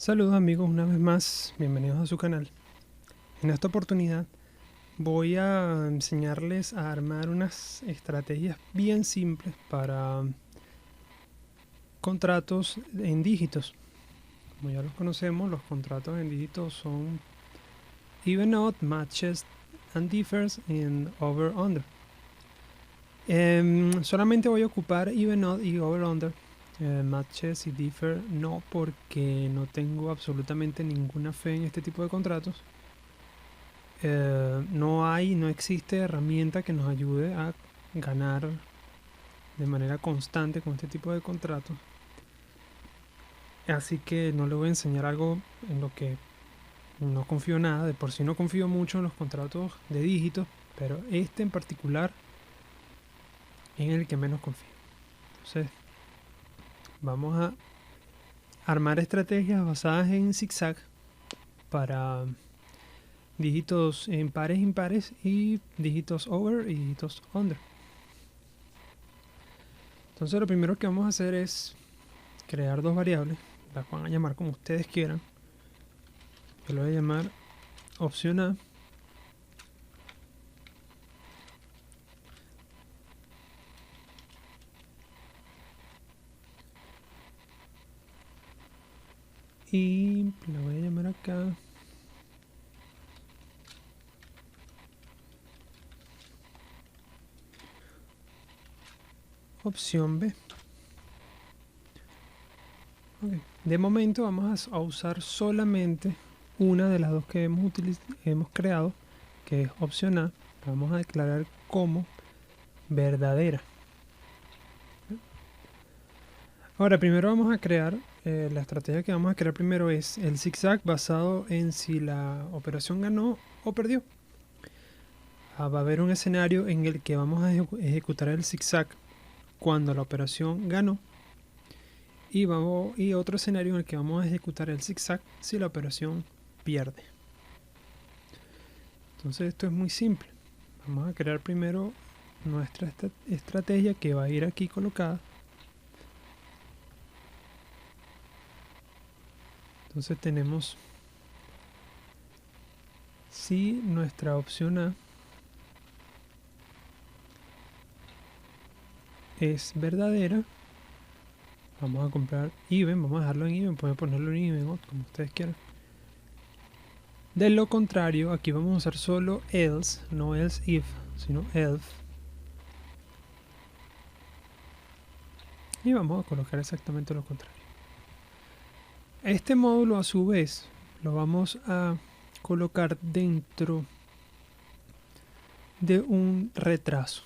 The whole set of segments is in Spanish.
Saludos amigos, una vez más, bienvenidos a su canal. En esta oportunidad voy a enseñarles a armar unas estrategias bien simples para contratos en dígitos. Como ya los conocemos, los contratos en dígitos son even odd, matches and differs in over under. Solamente voy a ocupar even odd y over under. Matches y differ no, porque no tengo absolutamente ninguna fe en este tipo de contratos. No existe herramienta que nos ayude a ganar de manera constante con este tipo de contratos. Así que no le voy a enseñar algo en lo que no confío nada. De por sí no confío mucho en los contratos de dígitos, pero este en particular es en el que menos confío. Entonces vamos a armar estrategias basadas en zigzag para dígitos en pares impares y dígitos over y dígitos under. Entonces lo primero que vamos a hacer es crear dos variables, las van a llamar como ustedes quieran. Yo lo voy a llamar opción A y la voy a llamar acá opción B. Okay. De momento vamos a usar solamente una de las dos que hemos creado, que es opción A. La vamos a declarar como verdadera. Ahora primero vamos a crear, la estrategia que vamos a crear primero es el zigzag basado en si la operación ganó o perdió. Va a haber un escenario en el que vamos a ejecutar el zigzag cuando la operación ganó y otro escenario en el que vamos a ejecutar el zigzag si la operación pierde. Entonces esto es muy simple. Vamos a crear primero nuestra estrategia que va a ir aquí colocada. Entonces tenemos si nuestra opción A es verdadera, vamos a comprar even, vamos a dejarlo en even, pueden ponerlo en even, ¿no? Como ustedes quieran. De lo contrario, aquí vamos a usar solo else, no else if, sino else. Y vamos a colocar exactamente lo contrario. Este módulo a su vez lo vamos a colocar dentro de un retraso,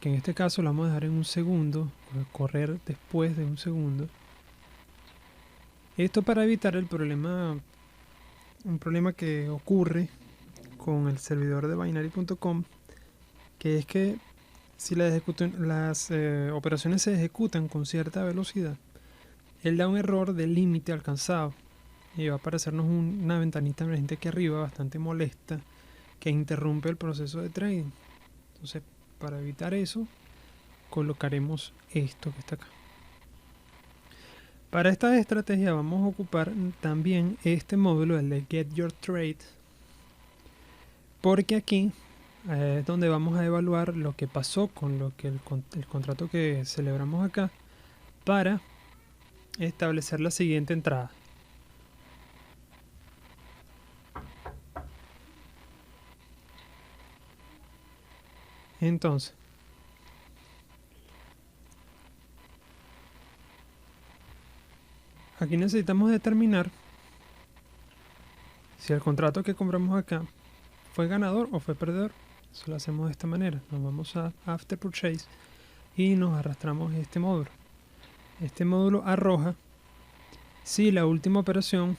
que en este caso lo vamos a dejar en un segundo, correr después de un segundo. Esto para evitar un problema que ocurre con el servidor de binary.com, que es que si las operaciones se ejecutan con cierta velocidad, él da un error de límite alcanzado y va a aparecernos una ventanita emergente aquí arriba bastante molesta que interrumpe el proceso de trading. Entonces, para evitar eso, colocaremos esto que está acá. Para esta estrategia vamos a ocupar también este módulo, el de Get Your Trade, porque aquí es donde vamos a evaluar lo que pasó con el contrato que celebramos acá para establecer la siguiente entrada. Entonces, aquí necesitamos determinar si el contrato que compramos acá fue ganador o fue perdedor. Eso lo hacemos de esta manera. Nos vamos a After Purchase y nos arrastramos este módulo. Este módulo arroja si la última operación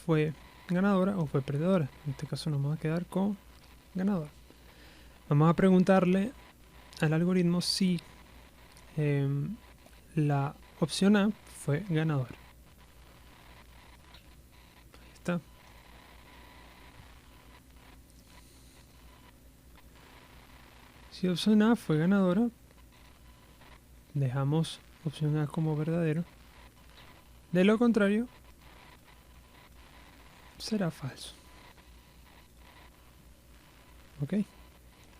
fue ganadora o fue perdedora. En este caso nos vamos a quedar con ganador. Vamos a preguntarle al algoritmo si la opción A fue ganadora. Ahí está. Si opción A fue ganadora, dejamos opción A como verdadero. De lo contrario, será falso. Ok.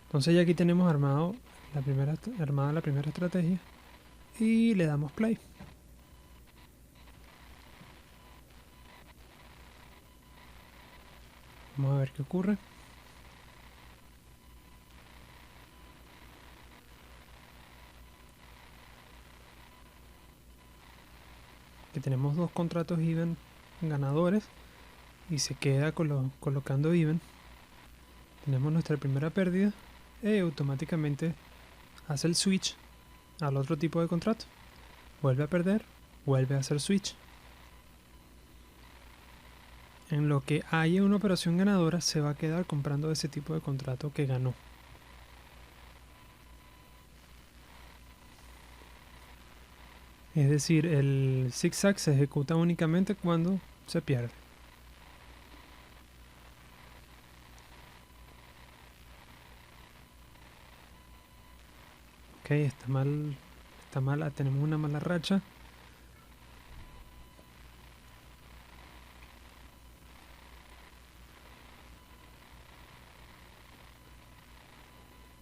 Entonces ya aquí tenemos armada la primera estrategia. Y le damos play. Vamos a ver qué ocurre. Que tenemos dos contratos even ganadores y se queda colocando even. Tenemos nuestra primera pérdida y automáticamente hace el switch al otro tipo de contrato. Vuelve a perder, vuelve a hacer switch. En lo que haya una operación ganadora, se va a quedar comprando ese tipo de contrato que ganó. Es decir, el zigzag se ejecuta únicamente cuando se pierde. Ok, está mala, tenemos una mala racha.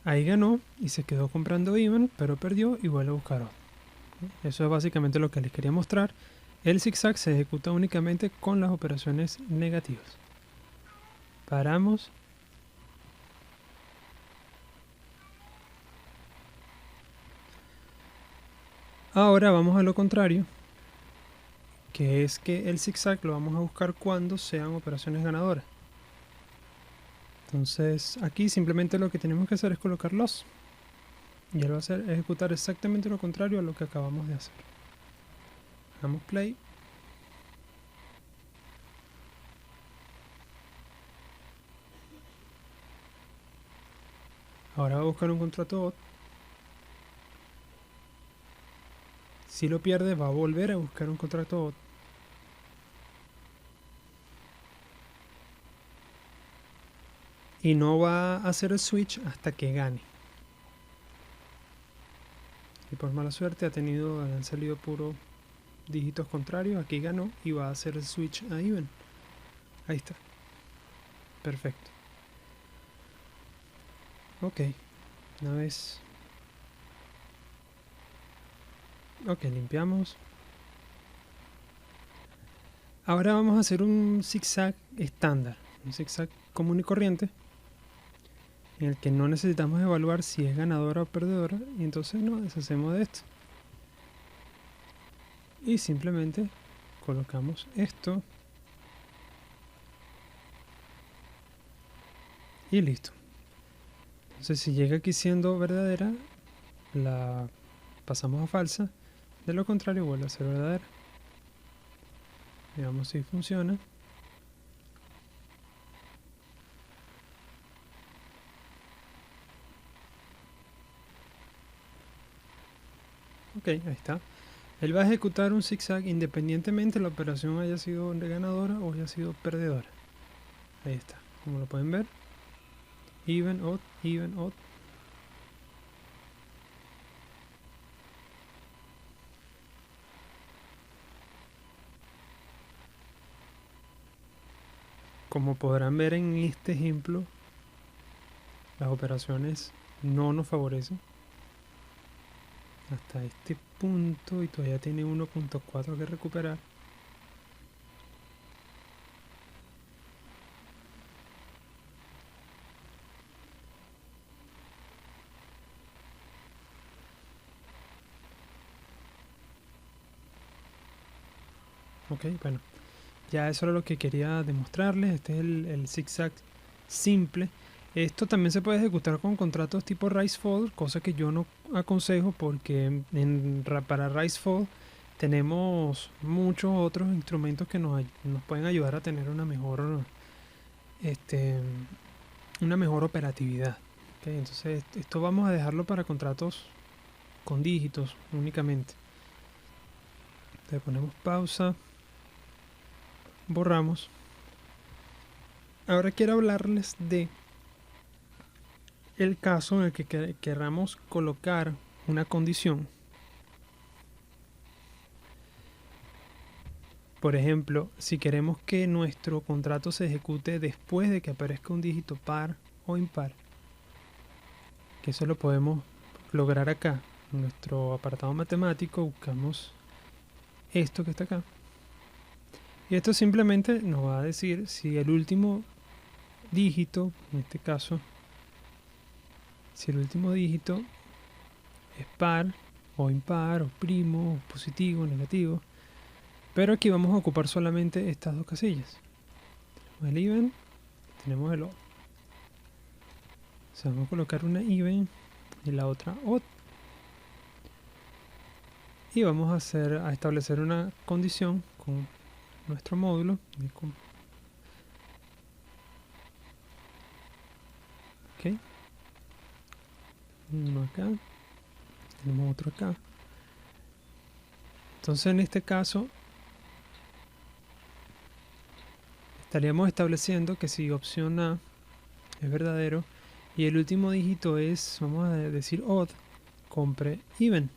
Ahí ganó y se quedó comprando even, pero perdió y vuelve a buscar otro. Eso es básicamente lo que les quería mostrar. El zigzag se ejecuta únicamente con las operaciones negativas. Paramos. Ahora vamos a lo contrario, que es que el zigzag lo vamos a buscar cuando sean operaciones ganadoras. Entonces aquí simplemente lo que tenemos que hacer es colocar loss. Y él va a ejecutar exactamente lo contrario a lo que acabamos de hacer. Damos play. Ahora va a buscar un contrato bot. Si lo pierde, va a volver a buscar un contrato bot. Y no va a hacer el switch hasta que gane. Y por mala suerte han salido puro dígitos contrarios. Aquí ganó y va a hacer el switch a even. Ahí está. Perfecto. Ok. Una vez. Ok, limpiamos. Ahora vamos a hacer un zigzag estándar. Un zigzag común y corriente. En el que no necesitamos evaluar si es ganadora o perdedora. Y entonces nos deshacemos de esto. Y simplemente colocamos esto. Y listo. Entonces si llega aquí siendo verdadera, la pasamos a falsa. De lo contrario vuelve a ser verdadera. Veamos si funciona. Ok, ahí está. Él va a ejecutar un zigzag independientemente la operación haya sido ganadora o haya sido perdedora. Ahí está, como lo pueden ver. Even, odd, even, odd. Como podrán ver en este ejemplo, las operaciones no nos favorecen hasta este punto y todavía tiene 1.4 que recuperar. Ok, bueno, ya eso era lo que quería demostrarles. Este es el zigzag simple. Esto también se puede ejecutar con contratos tipo RiseFall, cosa que yo no aconsejo porque para RiseFall tenemos muchos otros instrumentos que nos pueden ayudar a tener este, una mejor operatividad. ¿Okay? Entonces esto vamos a dejarlo para contratos con dígitos únicamente. Le ponemos pausa, borramos. Ahora quiero hablarles de el caso en el que queramos colocar una condición Por ejemplo, si queremos que nuestro contrato se ejecute después de que aparezca un dígito par o impar, que eso lo podemos lograr acá. En nuestro apartado matemático buscamos esto que está acá. Y esto simplemente nos va a decir si el último dígito, en este caso, si el último dígito es par o impar o primo o positivo o negativo. Pero aquí vamos a ocupar solamente estas dos casillas. Tenemos el even, tenemos el odd. O sea, vamos a colocar una even y la otra odd. Y vamos a establecer una condición con nuestro módulo. Ok. Uno acá. Tenemos otro acá. Entonces en este caso estaríamos estableciendo que si opción A es verdadero y el último dígito es, vamos a decir odd, compre even.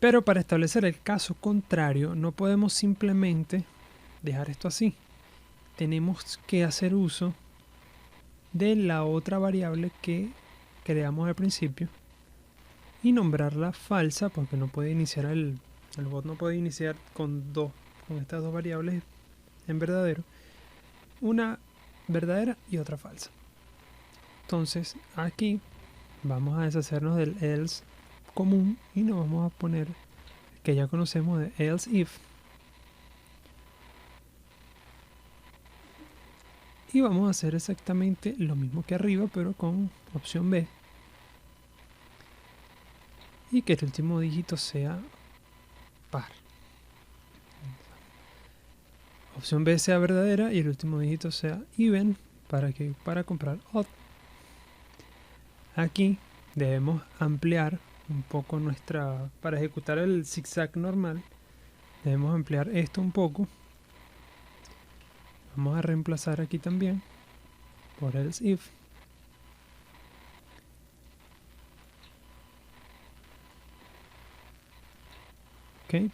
Pero para establecer el caso contrario no podemos simplemente dejar esto así. Tenemos que hacer uso de la otra variable que creamos al principio y nombrarla falsa, porque no puede iniciar el bot no puede iniciar con estas dos variables en verdadero, una verdadera y otra falsa. Entonces aquí vamos a deshacernos del else común y nos vamos a poner que ya conocemos de else if, y vamos a hacer exactamente lo mismo que arriba pero con opción B y que el último dígito sea par. Opción B sea verdadera y el último dígito sea even para comprar odd. Aquí debemos ampliar un poco para ejecutar el zigzag normal, debemos ampliar esto un poco. Vamos a reemplazar aquí también por else if. Ok.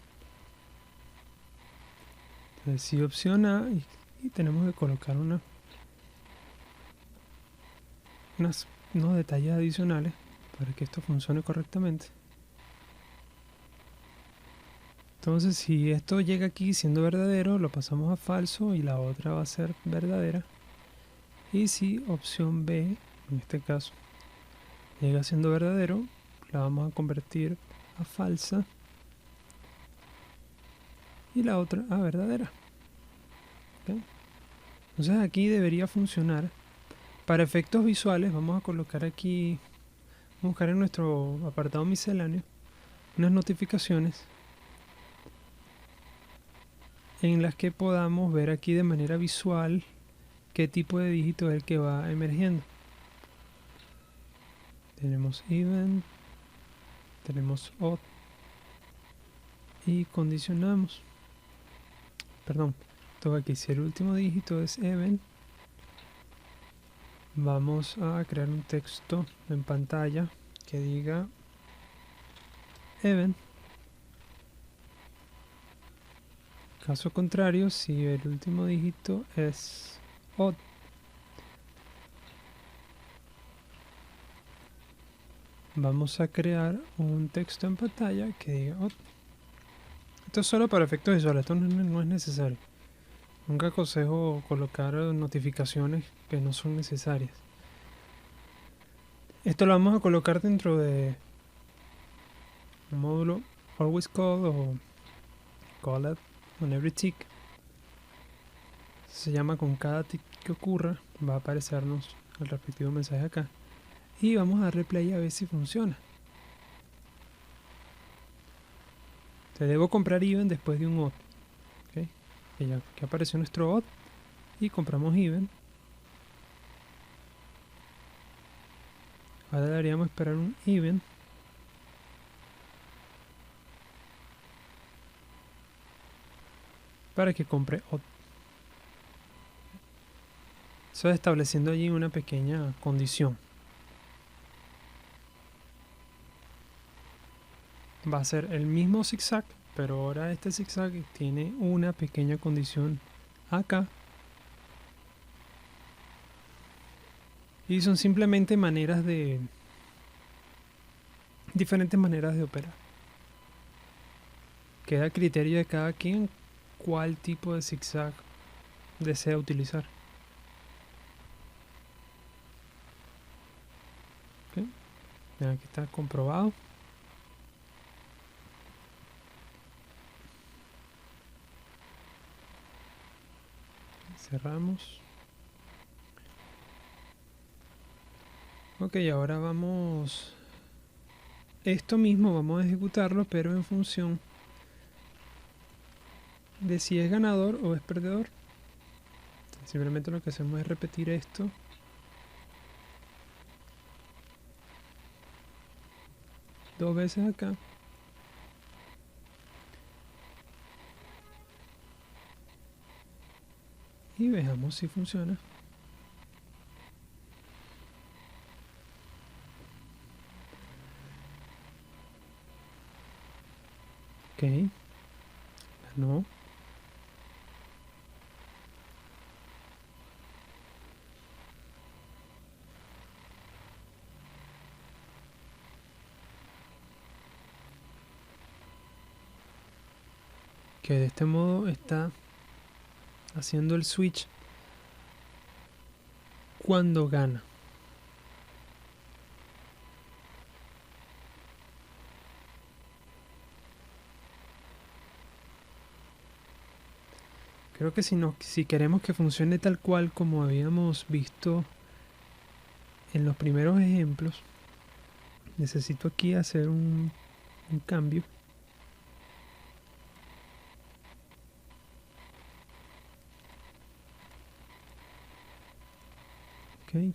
Entonces si opción A y tenemos que colocar unos detalles adicionales para que esto funcione correctamente. Entonces si esto llega aquí siendo verdadero, lo pasamos a falso y la otra va a ser verdadera. Y si opción B, en este caso, llega siendo verdadero, la vamos a convertir a falsa y la otra a verdadera. ¿Okay? Entonces aquí debería funcionar. Para efectos visuales vamos a colocar aquí, vamos a buscar en nuestro apartado misceláneo unas notificaciones en las que podamos ver aquí de manera visual qué tipo de dígito es el que va emergiendo. Tenemos even, tenemos odd y condicionamos. Perdón, todo aquí, si el último dígito es even, vamos a crear un texto en pantalla que diga even. Caso contrario, si el último dígito es odd, vamos a crear un texto en pantalla que diga odd. Esto es solo para efectos visuales, esto no es necesario. Nunca aconsejo colocar notificaciones que no son necesarias. Esto lo vamos a colocar dentro de un módulo always call o call it on every tick. Se llama con cada tick que ocurra, va a aparecernos el respectivo mensaje acá. Y vamos a darle play a ver si funciona. Te debo comprar even después de un odd. ¿Okay? Que apareció nuestro odd y compramos even. Ahora deberíamos esperar un even para que compre odd. Estoy estableciendo allí una pequeña condición. Va a ser el mismo zigzag pero ahora este zigzag tiene una pequeña condición acá. Y son simplemente diferentes maneras de operar. Queda a criterio de cada quien cuál tipo de zigzag desea utilizar. ¿Okay? Aquí está comprobado. Cerramos. Ok, ahora vamos... Esto mismo vamos a ejecutarlo, pero en función de si es ganador o es perdedor. Simplemente lo que hacemos es repetir esto dos veces acá. Y veamos si funciona. Ok. No. Que de este modo está haciendo el switch cuando gana. Creo que si queremos que funcione tal cual como habíamos visto en los primeros ejemplos, necesito aquí hacer un cambio. Ok.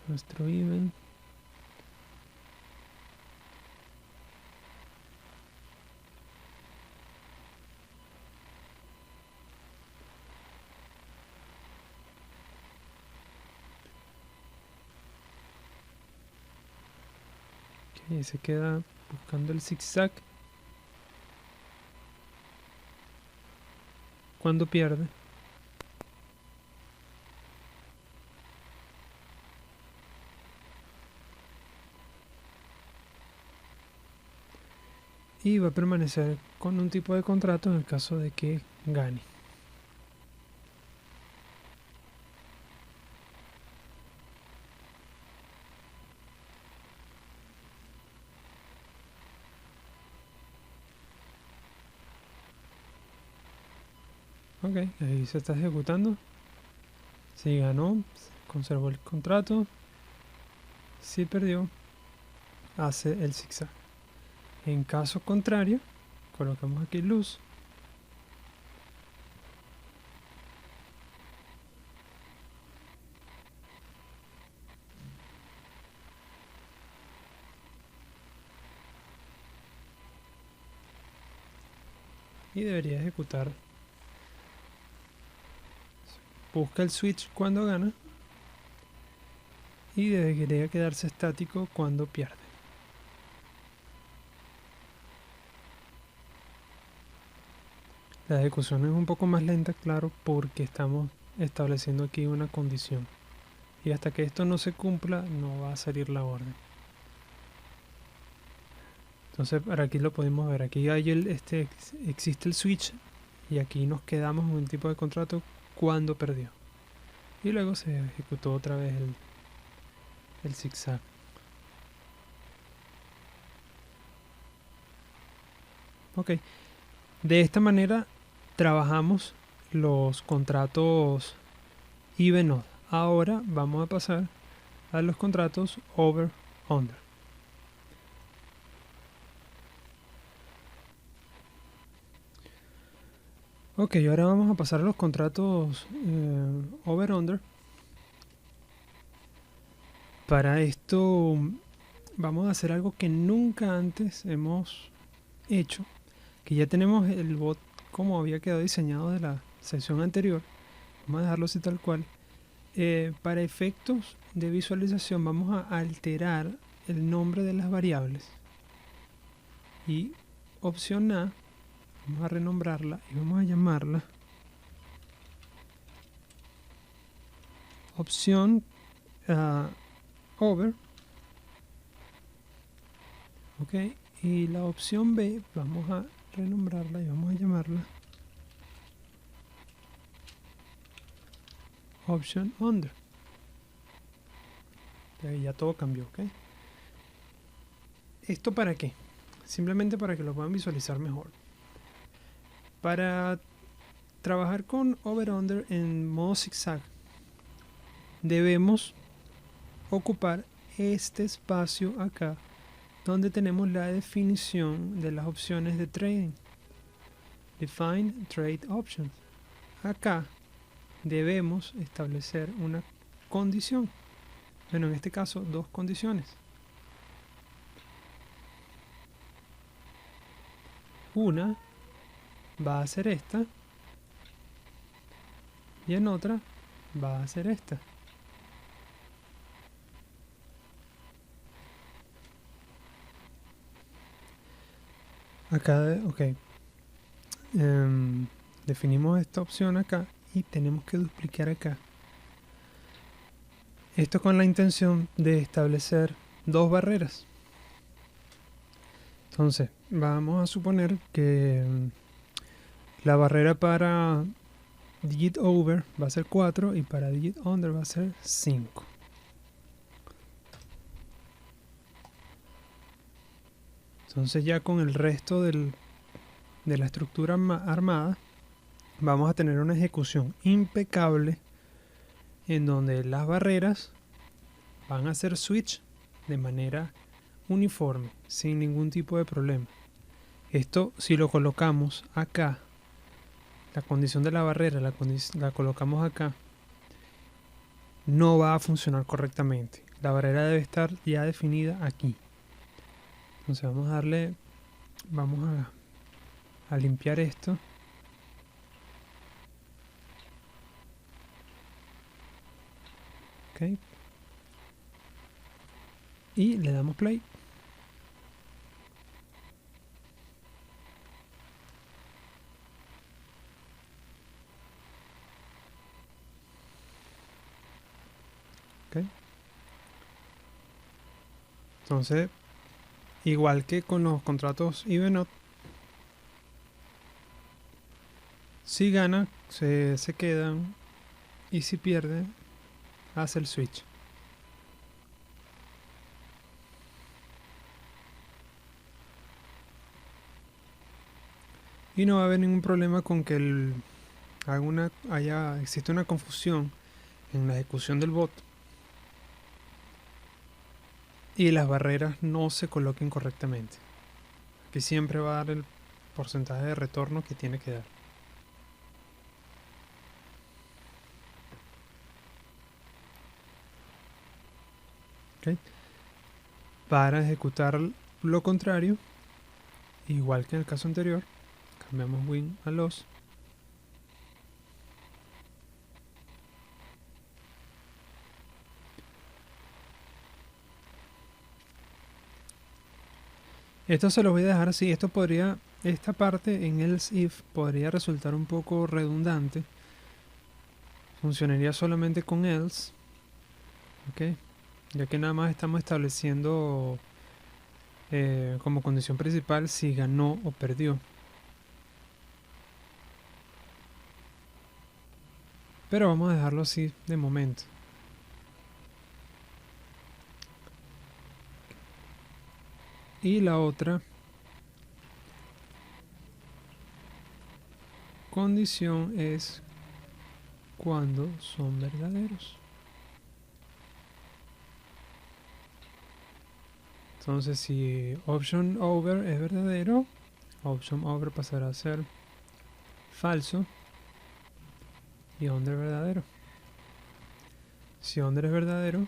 Nuestro even. Ok, se queda buscando el zigzag cuando pierde. Y va a permanecer con un tipo de contrato en el caso de que gane. Ok, ahí se está ejecutando. Si ganó, conservó el contrato. Si perdió, hace el zigzag. En caso contrario, colocamos aquí luz. Y debería ejecutar. Busca el switch cuando gana. Y debería quedarse estático cuando pierde. La ejecución es un poco más lenta, claro, porque estamos estableciendo aquí una condición. Y hasta que esto no se cumpla, no va a salir la orden. Entonces, para aquí lo podemos ver. Aquí hay existe el switch. Y aquí nos quedamos en un tipo de contrato cuando perdió. Y luego se ejecutó otra vez el zigzag. Ok. De esta manera trabajamos los contratos even odd. Ahora vamos a pasar a los contratos over under. Ok, ahora vamos a pasar a los contratos over under. Para esto vamos a hacer algo que nunca antes hemos hecho, que ya tenemos el bot como había quedado diseñado de la sesión anterior. Vamos a dejarlo así tal cual. Para efectos de visualización vamos a alterar el nombre de las variables. Y opción A, vamos a renombrarla y vamos a llamarla opción over. Ok, y la opción B vamos a renombrarla y vamos a llamarla option under. Ya todo cambió, ok. ¿Esto para qué? Simplemente para que lo puedan visualizar mejor. Para trabajar con over-under en modo zigzag, debemos ocupar este espacio acá, donde tenemos la definición de las opciones de trading. Define Trade Options. Acá debemos establecer una condición. Bueno, en este caso, dos condiciones. Una va a ser esta y en otra va a ser esta. Acá, ok. Definimos esta opción acá y tenemos que duplicar acá. Esto con la intención de establecer dos barreras. Entonces, vamos a suponer que la barrera para digit over va a ser 4 y para digit under va a ser 5. Entonces ya con el resto de la estructura armada vamos a tener una ejecución impecable en donde las barreras van a hacer switch de manera uniforme, sin ningún tipo de problema. Esto, si lo colocamos acá, la condición de la barrera la colocamos acá, no va a funcionar correctamente. La barrera debe estar ya definida aquí. Entonces vamos a limpiar esto. Ok. Y le damos play. Okay. Entonces, igual que con los contratos Evenot, si gana, se quedan, y si pierde, hace el switch. Y no va a haber ningún problema con que existe una confusión en la ejecución del bot y las barreras no se coloquen correctamente. Aquí siempre va a dar el porcentaje de retorno que tiene que dar. Okay. Para ejecutar lo contrario, igual que en el caso anterior, cambiamos win a loss. Esto se lo voy a dejar así. Esta parte en else if podría resultar un poco redundante. Funcionaría solamente con else. Ok. Ya que nada más estamos estableciendo como condición principal si ganó o perdió. Pero vamos a dejarlo así de momento. Y la otra condición es cuando son verdaderos. Entonces, si option over es verdadero, option over pasará a ser falso y under verdadero. Si under es verdadero,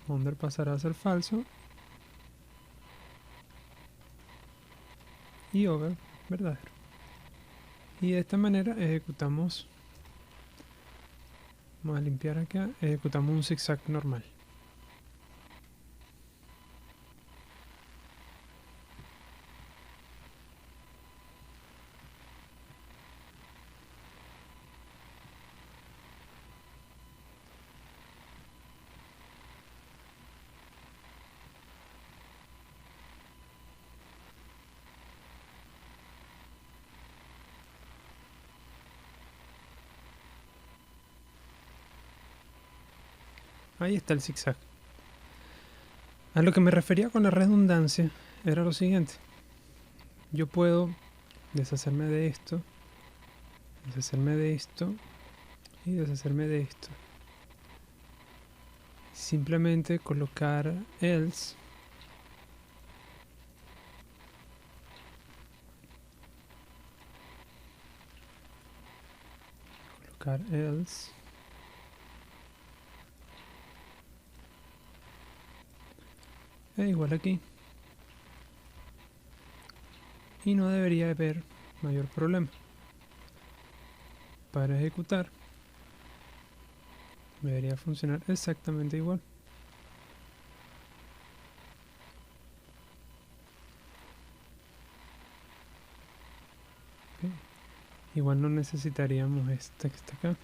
under pasará a ser falso y over verdadero. Y de esta manera ejecutamos Vamos a limpiar acá, ejecutamos un zigzag normal. Ahí está el zigzag. A lo que me refería con la redundancia era lo siguiente. Yo puedo deshacerme de esto, deshacerme de esto y deshacerme de esto. Simplemente colocar else igual aquí, y no debería haber mayor problema. Para ejecutar debería funcionar exactamente igual. Okay. Igual no necesitaríamos esta que está acá.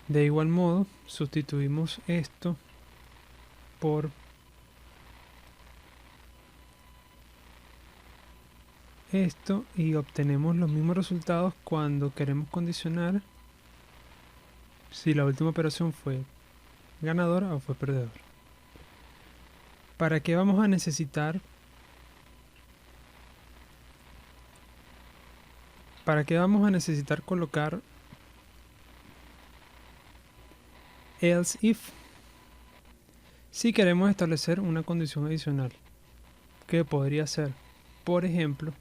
De igual modo, sustituimos esto por esto y obtenemos los mismos resultados cuando queremos condicionar si la última operación fue ganadora o fue perdedora. ¿Para qué vamos a necesitar? ¿Para qué vamos a necesitar colocar else if? Si queremos establecer una condición adicional, que podría ser, por ejemplo,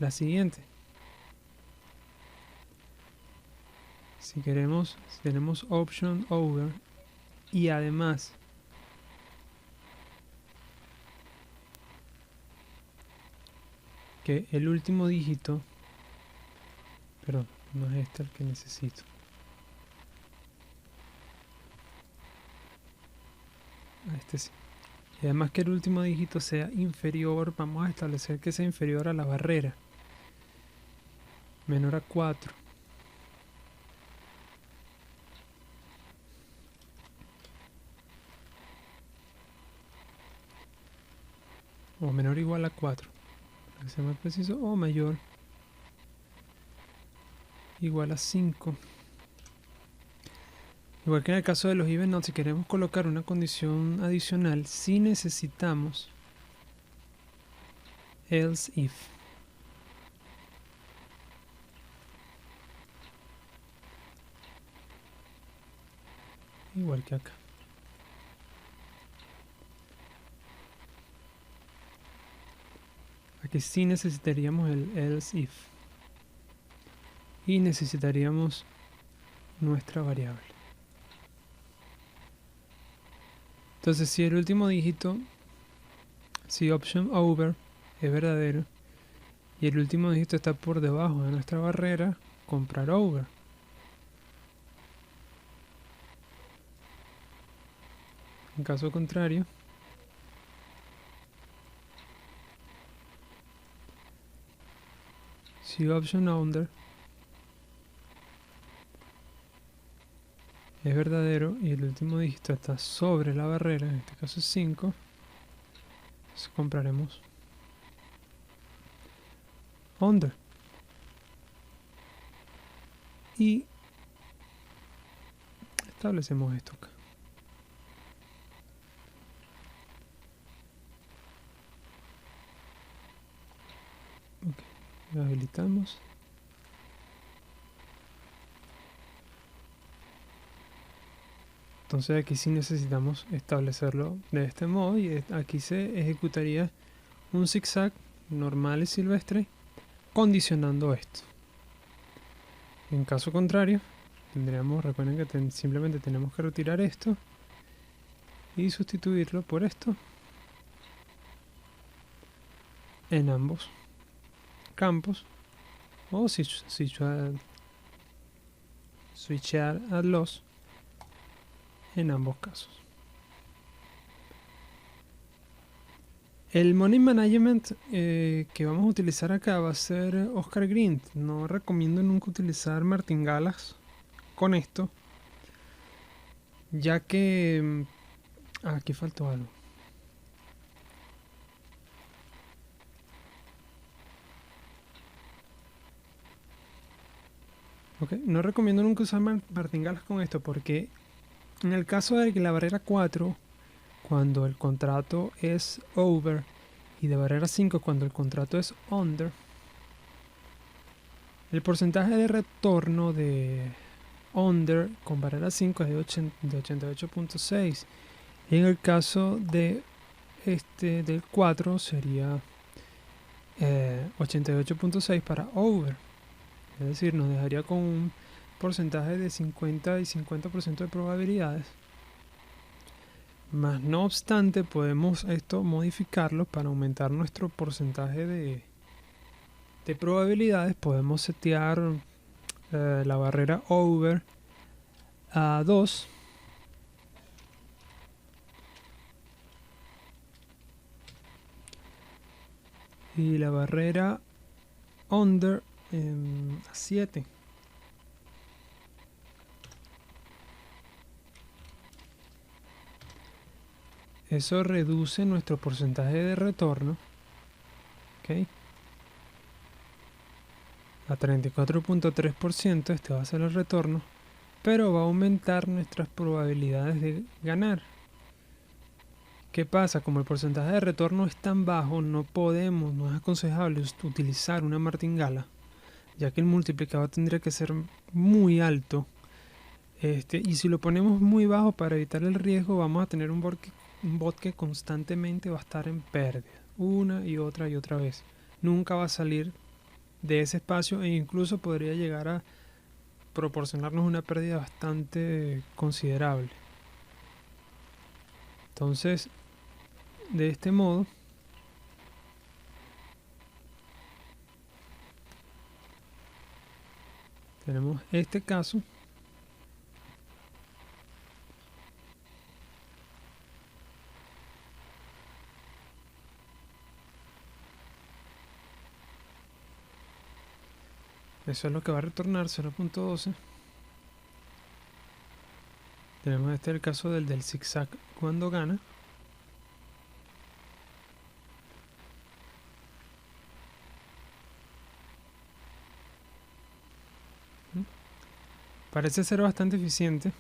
la siguiente. Si tenemos option over y además que el último dígito, perdón, no es este el que necesito. Este sí. Y además que el último dígito sea inferior, vamos a establecer que sea inferior a la barrera, menor a 4. O menor o igual a 4, para que sea más preciso, o mayor igual a 5. Igual que en el caso de los even not, si queremos colocar una condición adicional, sí necesitamos else if. Igual que acá. Aquí sí necesitaríamos el else if. Y necesitaríamos nuestra variable. Entonces, si el último dígito, si option over es verdadero y el último dígito está por debajo de nuestra barrera, comprar over. En caso contrario, si option under es verdadero y el último dígito está sobre la barrera, en este caso es 5, entonces compraremos under. Y establecemos esto acá. Okay, lo habilitamos. Entonces aquí sí necesitamos establecerlo de este modo y aquí se ejecutaría un zigzag normal y silvestre condicionando esto. En caso contrario, tendríamos, recuerden que simplemente tenemos que retirar esto y sustituirlo por esto en ambos campos, o switchar a los en ambos casos. El Money Management que vamos a utilizar acá va a ser Oscar Green. No recomiendo nunca utilizar martingalas con esto, ya que aquí faltó algo. Okay. No recomiendo nunca usar martingalas con esto, porque en el caso de que la barrera 4, cuando el contrato es over, y de barrera 5 cuando el contrato es under, el porcentaje de retorno de under con barrera 5 es de 88.6, y en el caso de del 4 sería 88.6 para over, es decir, nos dejaría con un porcentaje de 50 y 50% de probabilidades. Más no obstante, podemos esto modificarlo para aumentar nuestro porcentaje de probabilidades. Podemos setear la barrera over a 2 y la barrera under a 7. Eso reduce nuestro porcentaje de retorno, ¿okay?, a 34.3%. Este va a ser el retorno, pero va a aumentar nuestras probabilidades de ganar. ¿Qué pasa? Como el porcentaje de retorno es tan bajo, no es aconsejable utilizar una martingala, ya que el multiplicador tendría que ser muy alto. Y si lo ponemos muy bajo para evitar el riesgo, vamos a tener un bot que constantemente va a estar en pérdida, una y otra vez. Nunca va a salir de ese espacio, e incluso podría llegar a proporcionarnos una pérdida bastante considerable. Entonces, de este modo, tenemos este caso. Eso es lo que va a retornar, 0.12. Tenemos el caso del zigzag cuando gana. Parece ser bastante eficiente.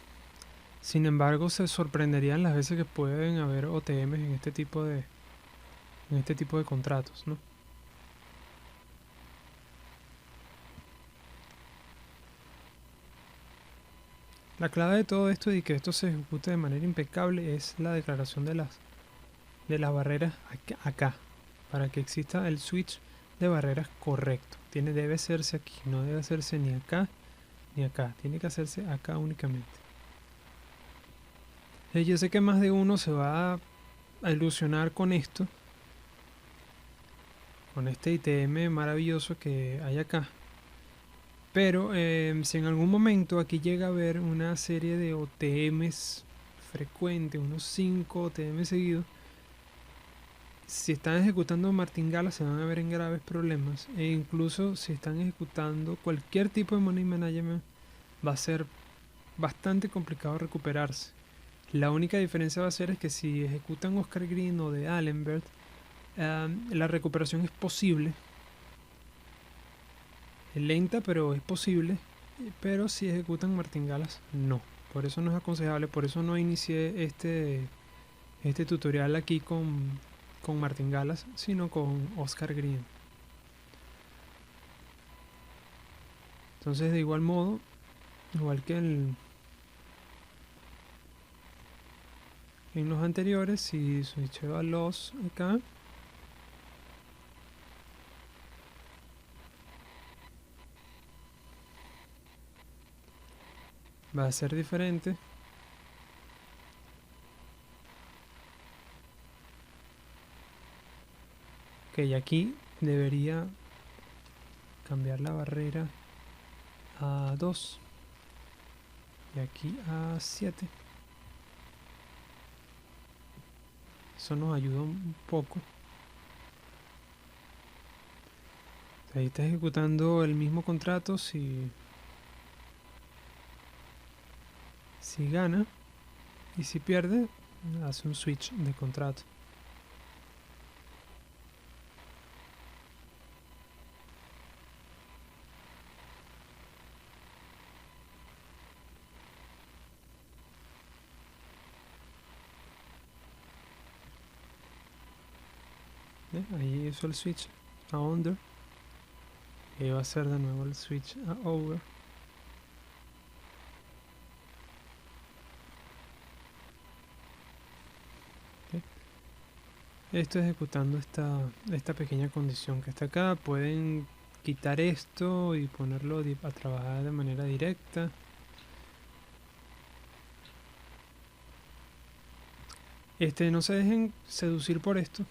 Sin embargo, se sorprenderían las veces que pueden haber OTMs en este tipo de contratos, ¿no? La clave de todo esto y que esto se ejecute de manera impecable es la declaración de las barreras acá, para que exista el switch de barreras correcto. Debe hacerse aquí, no debe hacerse ni acá ni acá, tiene que hacerse acá únicamente. Yo sé que más de uno se va a ilusionar con esto, con este ITM maravilloso que hay acá, pero si en algún momento aquí llega a haber una serie de OTMs frecuentes, unos 5 OTM seguidos, si están ejecutando martingala se van a ver en graves problemas, e incluso si están ejecutando cualquier tipo de money management va a ser bastante complicado recuperarse. La única diferencia va a ser es que si ejecutan Oscar Green o de Allenberg, la recuperación es posible, es lenta pero es posible, pero si ejecutan martingalas no. Por eso no es aconsejable, por eso no inicié este tutorial aquí con martingalas, sino con Oscar Green. Entonces, de igual modo, igual que en los anteriores, si switcheo a los acá, va a ser diferente. Ok, aquí debería cambiar la barrera a 2 y aquí a 7. Eso nos ayuda un poco. Ahí está ejecutando el mismo contrato. Si gana y si pierde, hace un switch de contrato. Ahí hizo el switch a under y va a hacer de nuevo el switch a over. Esto ejecutando esta pequeña condición que está acá. Pueden quitar esto y ponerlo a trabajar de manera directa. No se dejen seducir por esto.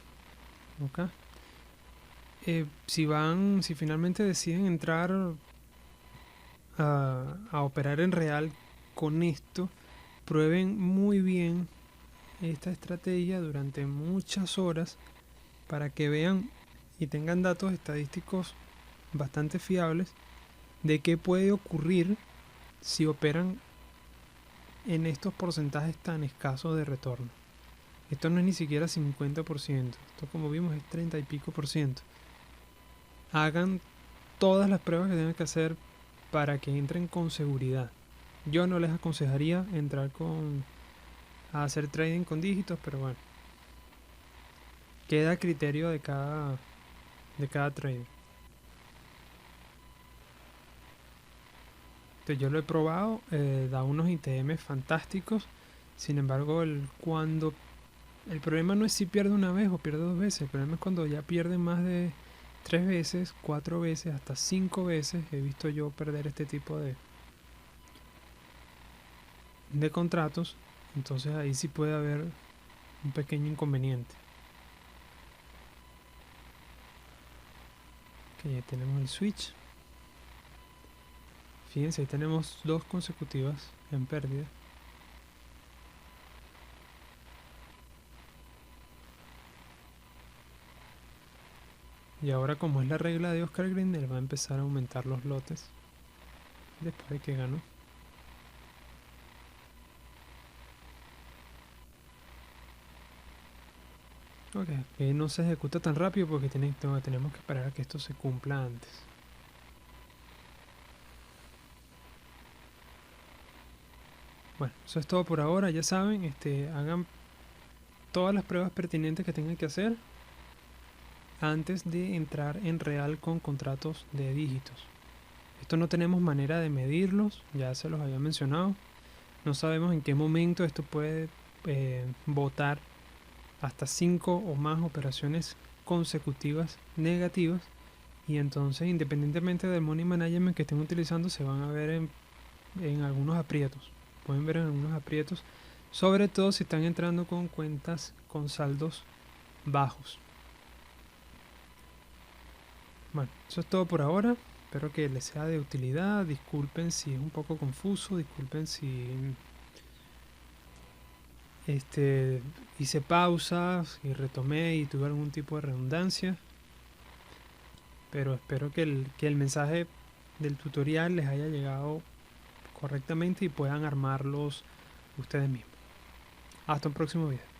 ¿Okay? Si finalmente deciden entrar a operar en real con esto, prueben muy bien esta estrategia durante muchas horas para que vean y tengan datos estadísticos bastante fiables de qué puede ocurrir si operan en estos porcentajes tan escasos de retorno. Esto no es ni siquiera 50%, esto como vimos es 30 y pico por ciento. Hagan todas las pruebas que tengan que hacer para que entren con seguridad. Yo no les aconsejaría entrar a hacer trading con dígitos, pero bueno, queda a criterio de cada trader. Entonces yo lo he probado, da unos ITM fantásticos. Sin embargo, el problema no es si pierde una vez o pierde 2 veces. El problema es cuando ya pierde más de 3 veces, 4 veces, hasta 5 veces. He visto yo perder este tipo de contratos. Entonces ahí sí puede haber un pequeño inconveniente. Ok, ya tenemos el switch. Fíjense, ahí tenemos 2 consecutivas en pérdida. Y ahora, como es la regla de Oscar Green, él va a empezar a aumentar los lotes después de que ganó. Ok, que no se ejecuta tan rápido porque tenemos que esperar a que esto se cumpla antes. Bueno, eso es todo por ahora. Ya saben, hagan todas las pruebas pertinentes que tengan que hacer antes de entrar en real con contratos de dígitos. Esto no tenemos manera de medirlos, ya se los había mencionado. No sabemos en qué momento esto puede botar hasta 5 o más operaciones consecutivas negativas, y entonces, independientemente del money management que estén utilizando, se van a ver en algunos aprietos. Pueden ver en algunos aprietos, sobre todo si están entrando con cuentas con saldos bajos. Bueno, eso es todo por ahora. Espero que les sea de utilidad. Disculpen si es un poco confuso, disculpen si hice pausas y retomé y tuve algún tipo de redundancia, pero espero que el mensaje del tutorial les haya llegado correctamente y puedan armarlos ustedes mismos. Hasta un próximo video.